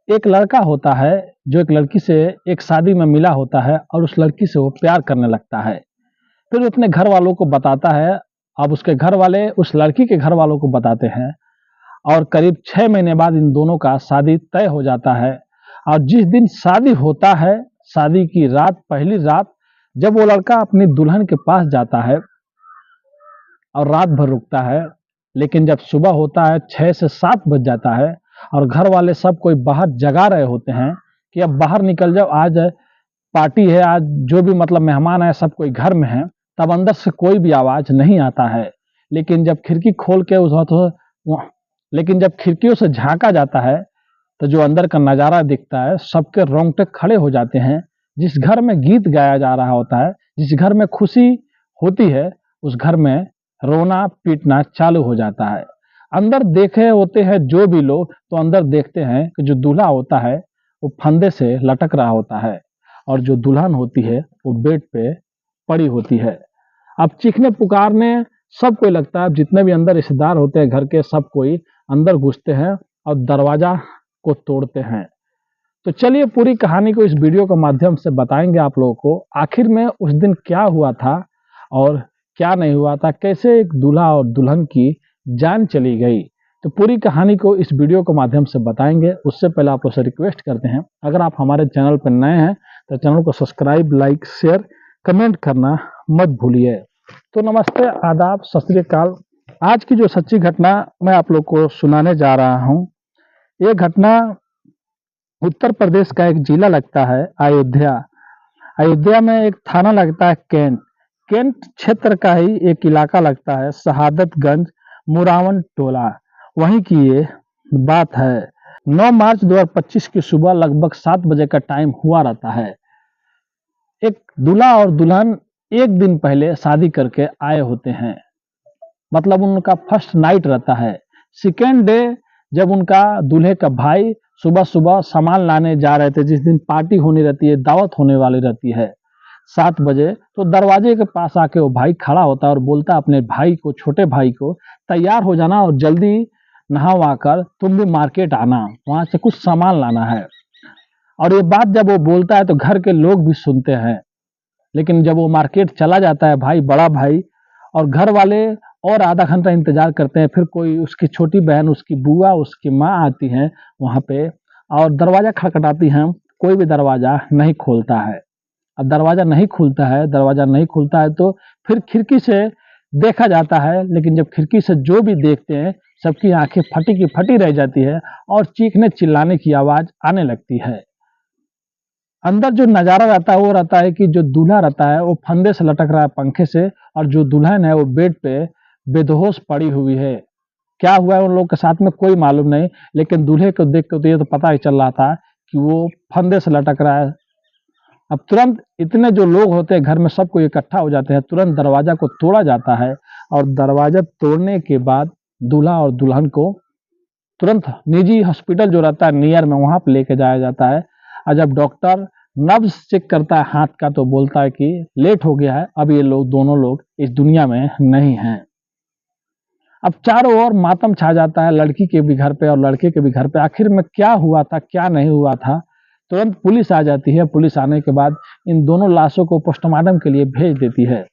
एक लड़का होता है जो एक लड़की से एक शादी में मिला होता है और उस लड़की से वो प्यार करने लगता है। फिर वो अपने घर वालों को बताता है। अब उसके घर वाले उस लड़की के घर वालों को बताते हैं और करीब 6 महीने बाद इन दोनों का शादी तय हो जाता है। और जिस दिन शादी होता है, शादी की रात, पहली रात, जब वो लड़का अपनी दुल्हन के पास जाता है और रात भर रुकता है, लेकिन जब सुबह होता है 6 से 7 बज जाता है और घर वाले सब कोई बाहर जगा रहे होते हैं कि अब बाहर निकल जाओ, आज पार्टी है, आज जो भी मतलब मेहमान है सब कोई घर में है। तब अंदर से कोई भी आवाज नहीं आता है। लेकिन जब खिड़की खोल के लेकिन जब खिड़कियों से झांका जाता है तो जो अंदर का नजारा दिखता है, सबके रोंगटे खड़े हो जाते हैं। जिस घर में गीत गाया जा रहा होता है, जिस घर में खुशी होती है, उस घर में रोना पीटना चालू हो जाता है। अंदर देखे होते हैं जो भी लोग, तो अंदर देखते हैं कि जो दूल्हा होता है वो फंदे से लटक रहा होता है और जो दुल्हन होती है वो बेड पे पड़ी होती है। अब चीखने पुकारने सब कोई लगता है, जितने भी अंदर रिश्तेदार होते हैं घर के, सब कोई अंदर घुसते हैं और दरवाजा को तोड़ते हैं। तो चलिए पूरी कहानी को इस वीडियो के माध्यम से बताएंगे आप लोगों को, आखिर में उस दिन क्या हुआ था और क्या नहीं हुआ था, कैसे एक दूल्हा और दुल्हन की जान चली गई। तो पूरी कहानी को इस वीडियो के माध्यम से बताएंगे। उससे पहले आप लोग से रिक्वेस्ट करते हैं, अगर आप हमारे चैनल पर नए हैं तो चैनल को सब्सक्राइब, लाइक, शेयर, कमेंट करना मत भूलिए। तो नमस्ते, आदाब, सत श्री अकाल। आज की जो सच्ची घटना मैं आप लोग को सुनाने जा रहा हूँ, ये घटना उत्तर प्रदेश का एक जिला लगता है अयोध्या। अयोध्या में एक थाना लगता है कैंट। कैंट क्षेत्र का ही एक इलाका लगता है शहादतगंज मुरावन टोला। वहीं की ये बात है। 9 मार्च 2025 की सुबह लगभग 7 बजे का टाइम हुआ रहता है। एक दूल्हा और दुल्हन एक दिन पहले शादी करके आए होते हैं, मतलब उनका फर्स्ट नाइट रहता है। सेकेंड डे जब उनका दूल्हे का भाई सुबह सुबह सामान लाने जा रहे थे, जिस दिन पार्टी होनी रहती है, दावत होने वाली रहती है 7 बजे, तो दरवाजे के पास आके वो भाई खड़ा होता है और बोलता है अपने भाई को, छोटे भाई को, तैयार हो जाना और जल्दी नहा वहा कर तुम भी मार्केट आना, वहां से कुछ सामान लाना है। और ये बात जब वो बोलता है तो घर के लोग भी सुनते हैं। लेकिन जब वो मार्केट चला जाता है भाई, बड़ा भाई, और घर वाले और आधा घंटा इंतजार करते हैं, फिर कोई उसकी छोटी बहन, उसकी बुआ, उसकी माँ आती हैं वहां पे और दरवाजा खटखटाती हैं। कोई भी दरवाजा नहीं खोलता है। अब दरवाजा नहीं खुलता है, दरवाजा नहीं खुलता है तो फिर खिड़की से देखा जाता है। लेकिन जब खिड़की से जो भी देखते हैं, सबकी आंखें फटी की फटी रह जाती है और चीखने चिल्लाने की आवाज आने लगती है। अंदर जो नजारा रहता है वो रहता है कि जो दूल्हा रहता है वो फंदे से लटक रहा है पंखे से, और जो दुल्हन है वो बेड पे बेहोश पड़ी हुई है। क्या हुआ है उन लोगों के साथ में कोई मालूम नहीं, लेकिन दूल्हे को देख के तो ये तो पता ही चल रहा था कि वो फंदे से लटक रहा है। अब तुरंत इतने जो लोग होते हैं घर में, सब कोई इकट्ठा हो जाते हैं, तुरंत दरवाजा को तोड़ा जाता है और दरवाजा तोड़ने के बाद दूल्हा और दुल्हन को तुरंत निजी हॉस्पिटल जो रहता है नियर में, वहां पर लेके जाया जाता है। और जब डॉक्टर नब्ज चेक करता है हाथ का तो बोलता है कि लेट हो गया है, अब ये लोग दोनों लोग इस दुनिया में नहीं हैं। अब चारों ओर मातम छा जाता है, लड़की के भी घर पे और लड़के के भी घर पे। आखिर में क्या हुआ था, क्या नहीं हुआ था। तुरंत पुलिस आ जाती है। पुलिस आने के बाद इन दोनों लाशों को पोस्टमार्टम के लिए भेज देती है।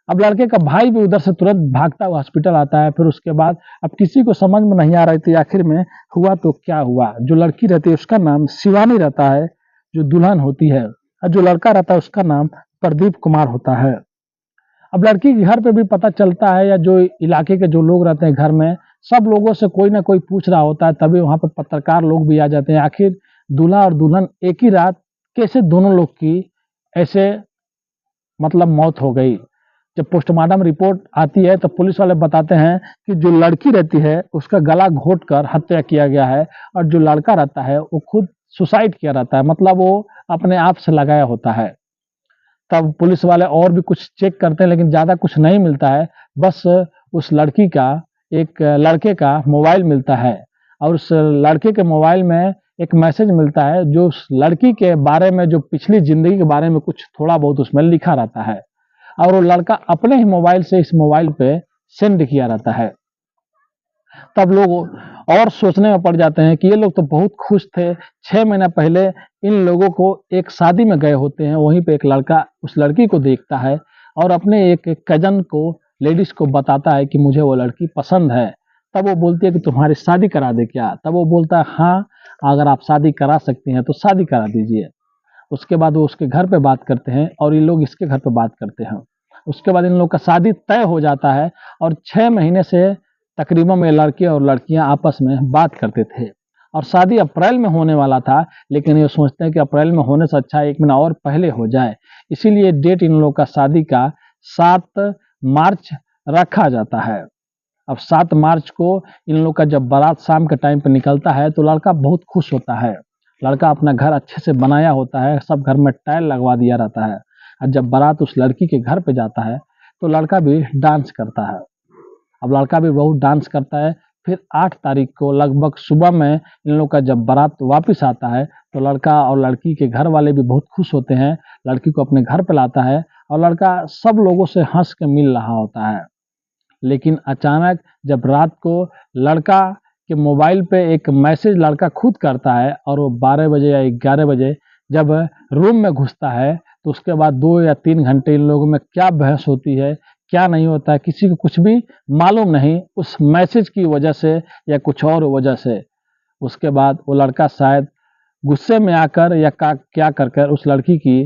अब लड़के का भाई भी उधर से तुरंत भागता हुआ हॉस्पिटल आता है। फिर उसके बाद अब किसी को समझ में नहीं आ रही थी आखिर में हुआ तो क्या हुआ। जो लड़की रहती है उसका नाम शिवानी रहता है, जो दुल्हन होती है, और जो लड़का रहता है उसका नाम प्रदीप कुमार होता है। अब लड़की के घर पे भी पता चलता है, या जो इलाके के जो लोग रहते हैं घर में, सब लोगों से कोई ना कोई पूछ रहा होता है, तभी वहां पे पत्रकार लोग भी आ जाते हैं। आखिर दूल्हा और दुल्हन एक ही रात कैसे दोनों लोग की ऐसे मतलब मौत हो गई। जब पोस्टमार्टम रिपोर्ट आती है तो पुलिस वाले बताते हैं कि जो लड़की रहती है उसका गला घोट कर हत्या किया गया है, और जो लड़का रहता है वो खुद सुसाइड किया रहता है, मतलब वो अपने आप से लगाया होता है। तब पुलिस वाले और भी कुछ चेक करते हैं, लेकिन ज़्यादा कुछ नहीं मिलता है। बस उस लड़की का, एक लड़के का मोबाइल मिलता है, और उस लड़के के मोबाइल में एक मैसेज मिलता है जो उस लड़की के बारे में, जो पिछली ज़िंदगी के बारे में कुछ थोड़ा बहुत उसमें लिखा रहता है, और वो लड़का अपने ही मोबाइल से इस मोबाइल पे सेंड किया रहता है। तब लोग और सोचने में पड़ जाते हैं कि ये लोग तो बहुत खुश थे, 6 महीना पहले इन लोगों को एक शादी में गए होते हैं, वहीं पे एक लड़का उस लड़की को देखता है और अपने एक कज़न को, लेडीज़ को बताता है कि मुझे वो लड़की पसंद है। तब वो बोलती है कि तुम्हारी शादी करा दें क्या? तब वो बोलता है हाँ, अगर आप शादी करा सकती हैं तो शादी करा दीजिए। उसके बाद वो उसके घर पे बात करते हैं और ये लोग इसके घर पे बात करते हैं। उसके बाद इन लोग का शादी तय हो जाता है और 6 महीने से तकरीबन ये लड़के और लड़कियां आपस में बात करते थे और शादी अप्रैल में होने वाला था, लेकिन ये सोचते हैं कि अप्रैल में होने से अच्छा 1 महीना और पहले हो जाए। इसीलिए डेट इन लोग का शादी का 7 मार्च रखा जाता है। अब 7 मार्च को इन लोग का जब बारात शाम के टाइम पे निकलता है तो लड़का बहुत खुश होता है। लड़का अपना घर अच्छे से बनाया होता है, सब घर में टाइल लगवा दिया रहता है और जब बारात उस लड़की के घर पे जाता है तो लड़का भी डांस करता है। अब लड़का भी बहुत डांस करता है। फिर 8 तारीख को लगभग सुबह में इन लोग का जब बारात वापस आता है तो लड़का और लड़की के घर वाले भी बहुत खुश होते हैं, लड़की को अपने घर पे लाता है और लड़का सब लोगों से हंस के मिल रहा होता है। लेकिन अचानक जब रात को लड़का के मोबाइल पे एक मैसेज लड़का खुद करता है और वो 12 बजे या 11 बजे जब रूम में घुसता है तो उसके बाद 2 या 3 घंटे इन लोगों में क्या बहस होती है, क्या नहीं होता है, किसी को कुछ भी मालूम नहीं, उस मैसेज की वजह से या कुछ और वजह से। उसके बाद वो लड़का शायद गुस्से में आकर या क्या कर कर उस लड़की की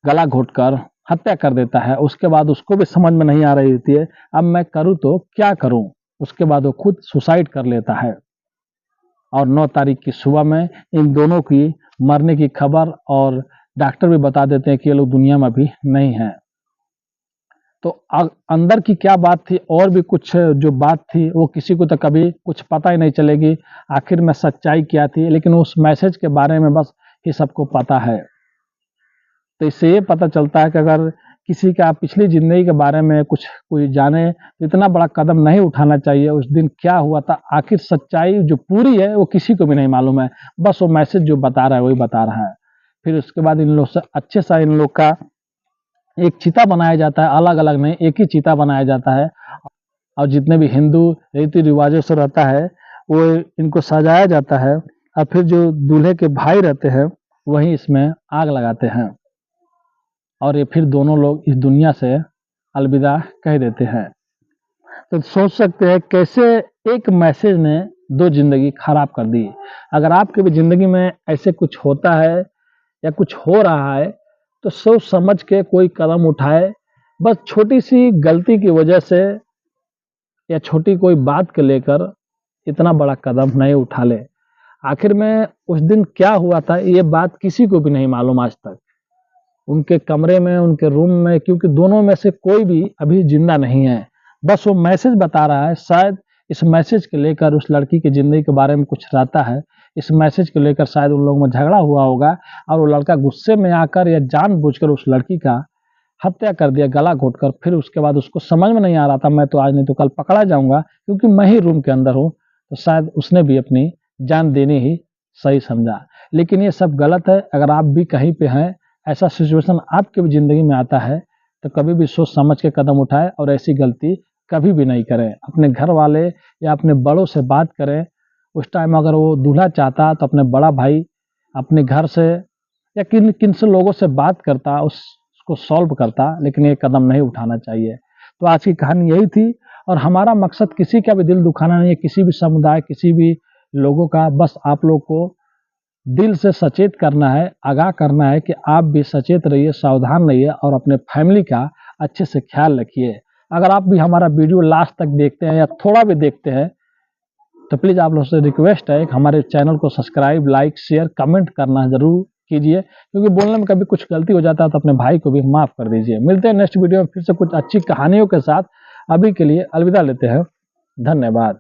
गला घोटकर हत्या कर देता है। उसके बाद उसको भी समझ में नहीं आ रही होती है, अब मैं करूँ तो क्या करूँ? उसके बाद वो खुद सुसाइड कर लेता है और 9 तारीख की सुबह में इन दोनों की मरने की खबर और डॉक्टर भी बता देते हैं कि ये लोग दुनिया में अभी नहीं हैं। तो अंदर की क्या बात थी और भी कुछ जो बात थी वो किसी को तो कभी कुछ पता ही नहीं चलेगी, आखिर में सच्चाई क्या थी, लेकिन उस मैसेज के बारे में बस ही सबको पता है। तो इससे ये पता चलता है कि अगर किसी का पिछली ज़िंदगी के बारे में कुछ कोई जाने तो इतना बड़ा कदम नहीं उठाना चाहिए। उस दिन क्या हुआ था, आखिर सच्चाई जो पूरी है वो किसी को भी नहीं मालूम है, बस वो मैसेज जो बता रहा है वही बता रहा है। फिर उसके बाद इन लोग से अच्छे सा इन लोग का एक चिता बनाया जाता है, अलग-अलग नहीं, एक ही चिता बनाया जाता है और जितने भी हिंदू रीति रिवाजों से रहता है वो इनको सजाया जाता है और फिर जो दूल्हे के भाई रहते हैं वही इसमें आग लगाते हैं और ये फिर दोनों लोग इस दुनिया से अलविदा कह देते हैं। तो सोच सकते हैं कैसे एक मैसेज ने 2 ज़िंदगी खराब कर दी। अगर आपकी भी ज़िंदगी में ऐसे कुछ होता है या कुछ हो रहा है तो सोच समझ के कोई कदम उठाए। बस छोटी-सी गलती की वजह से या छोटी कोई बात को लेकर इतना बड़ा कदम नहीं उठा ले। आखिर में उस दिन क्या हुआ था ये बात किसी को भी नहीं मालूम आज तक। उनके कमरे में, उनके रूम में, क्योंकि दोनों में से कोई भी अभी जिंदा नहीं है। बस वो मैसेज बता रहा है, शायद इस मैसेज को लेकर उस लड़की की ज़िंदगी के बारे में कुछ रहता है। इस मैसेज को लेकर शायद उन लोगों में झगड़ा हुआ होगा और वो लड़का गुस्से में आकर या जानबूझकर उस लड़की का हत्या कर दिया गला घोटकर। फिर उसके बाद उसको समझ में नहीं आ रहा था मैं तो आज नहीं तो कल पकड़ा जाऊँगा क्योंकि मैं ही रूम के अंदर हूँ, तो शायद उसने भी अपनी जान देनी ही सही समझा। लेकिन ये सब गलत है। अगर आप भी कहीं पे हैं, ऐसा सिचुएशन आपकी भी ज़िंदगी में आता है तो कभी भी सोच समझ के कदम उठाएँ और ऐसी गलती कभी भी नहीं करें। अपने घर वाले या अपने बड़ों से बात करें। उस टाइम अगर वो दूल्हा चाहता तो अपने बड़ा भाई अपने घर से या किन से लोगों से बात करता, उसको सॉल्व करता, लेकिन ये कदम नहीं उठाना चाहिए। तो आज की कहानी यही थी और हमारा मकसद किसी का भी दिल दुखाना नहीं है, किसी भी समुदाय, किसी भी लोगों का। बस आप लोग को दिल से सचेत करना है, आगाह करना है कि आप भी सचेत रहिए, सावधान रहिए और अपने फैमिली का अच्छे से ख्याल रखिए। अगर आप भी हमारा वीडियो लास्ट तक देखते हैं या थोड़ा भी देखते हैं तो प्लीज़ आप लोगों से रिक्वेस्ट है कि हमारे चैनल को सब्सक्राइब, लाइक, शेयर, कमेंट करना ज़रूर कीजिए, क्योंकि बोलने में कभी कुछ गलती हो जाता है तो अपने भाई को भी माफ़ कर दीजिए। मिलते हैं नेक्स्ट वीडियो में फिर से कुछ अच्छी कहानियों के साथ। अभी के लिए अलविदा लेते हैं। धन्यवाद।